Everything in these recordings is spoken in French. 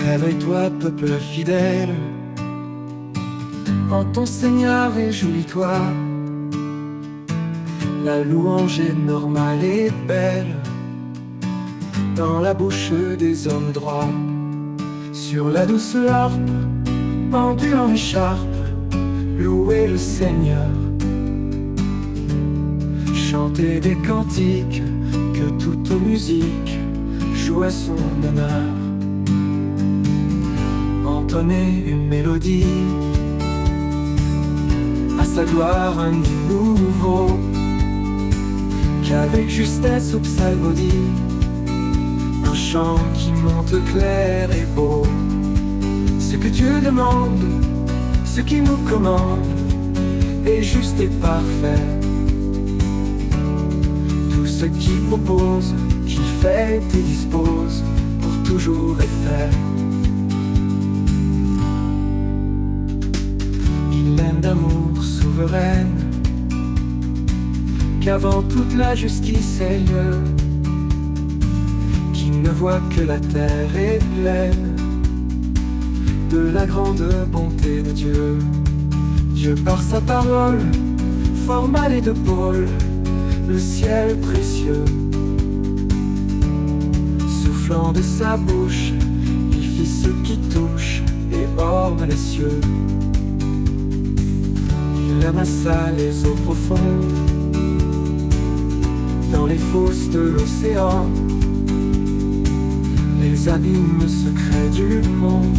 Réveille-toi, peuple fidèle, en ton Seigneur réjouis-toi. La louange est normale et belle dans la bouche des hommes droits. Sur la douce harpe, pendue en écharpe, louez le Seigneur. Chantez des cantiques, que toute musique joue à son honneur. Entonnez une mélodie, à sa gloire un hymne nouveau, qu'avec justesse au psalmodie, un chant qui monte clair et beau. Ce que Dieu demande, ce qu'il nous commande, est juste et parfait. Tout ce qu'il propose, qu'il fait et dispose, pour toujours est fait. Il aime d'amour souveraine, qu'avant toute la justice est lieu, qui ne voit que la terre est pleine de la grande bonté de Dieu. Dieu par sa parole forma les deux pôles, le ciel précieux. Soufflant de sa bouche, il fit ce qui touche et orne les cieux. Il amassa les eaux profondes dans les fosses de l'océan. Les abîmes secrets du monde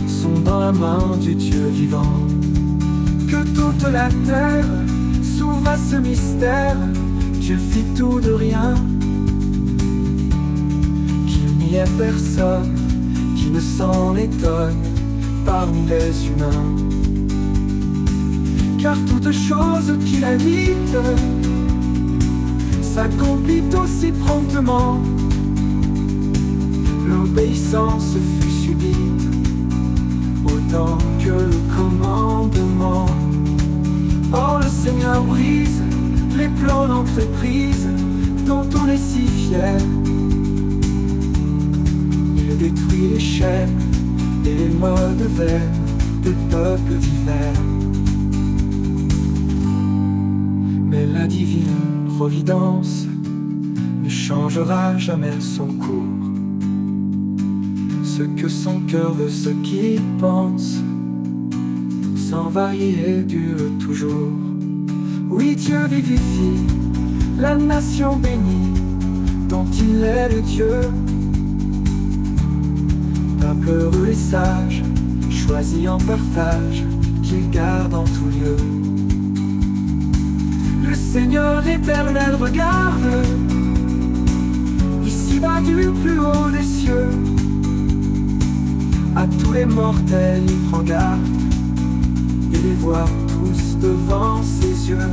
sont dans la main du Dieu vivant. Que toute la terre s'ouvre à ce mystère, Dieu fit tout de rien, qu'il n'y ait personne qui ne s'en étonne parmi les humains. Car toute chose qu'il habite s'accomplit aussi promptement. L'obéissance fut subite autant que le commandement. Or le Seigneur brise les plans d'entreprise dont on est si fier. Il détruit les chaînes et les modes vains des peuples divers. Mais la divine providence ne changera jamais son cours. Ce que son cœur veut, ce qu'il pense, sans varier dure toujours. Oui, Dieu vivifie la nation bénie dont il est le Dieu. Peuple heureux et sage, choisi en partage, qu'il garde en tout lieu. Le Seigneur éternel regarde ici-bas du plus haut des cieux. À tous les mortels il prend garde, et les voit tous devant ses yeux.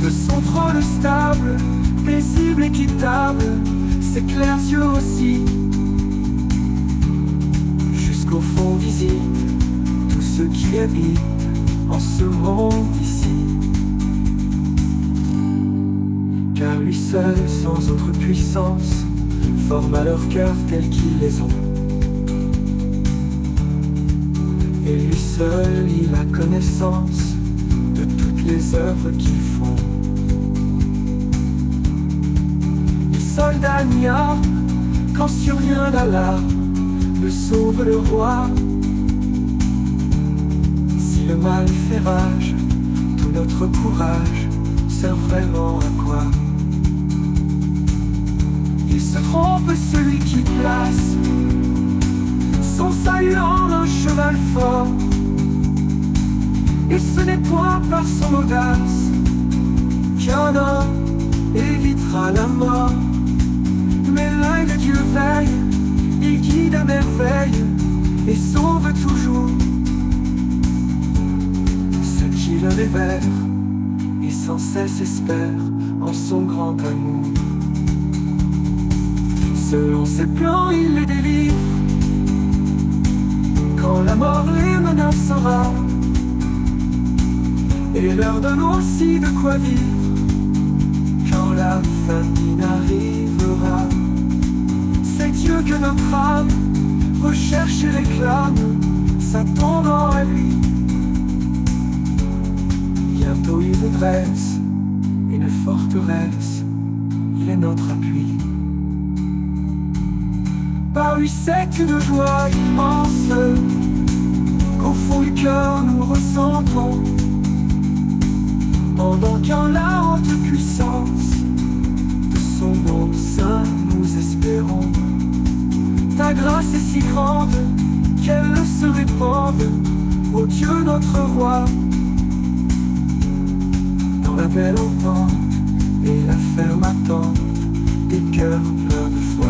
De son trône stable, paisible, équitable, ses clairs yeux aussi, jusqu'au fond visite tous ceux qui habitent en ce monde ici. Car lui seul, sans autre puissance, forme à leur cœur tels qu'ils les ont. Et lui seul, il a connaissance de toutes les œuvres qu'ils font. Les soldats ignorent quand survient l'alarme, le sauve le roi. Si le mal fait rage, tout notre courage sert vraiment à quoi? Il se trompe celui qui place son salut en un cheval fort, et ce n'est point par son audace qu'un homme évitera la mort. Mais l'œil de Dieu veille, il guide à merveille et sauve toujours ceux qui le révèrent et sans cesse espèrent en son grand amour. Selon ses plans il les délivre quand la mort les menacera, et leur donne aussi de quoi vivre quand la famine arrivera. c'est Dieu que notre âme recherche et réclame, s'attendant à lui. Bientôt il dresse une forteresse, il est notre appui. Par lui c'est une joie immense qu'au fond du cœur nous ressentons, pendant qu'en la haute puissance de son nom saint nous espérons. Ta grâce est si grande qu'elle se répande, ô Dieu notre roi, dans la belle entente et la ferme attente des cœurs pleins de foi.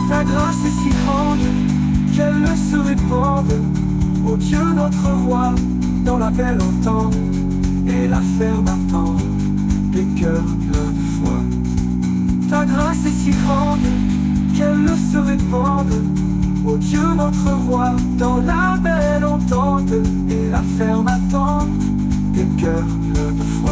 Ta grâce est si grande qu'elle se répande, ô Dieu notre roi, dans la belle entente et la ferme attente des cœurs pleins de foi. Ta grâce est si grande qu'elle se répande, ô Dieu notre roi, dans la belle entente et la ferme attente des cœurs pleins de foi.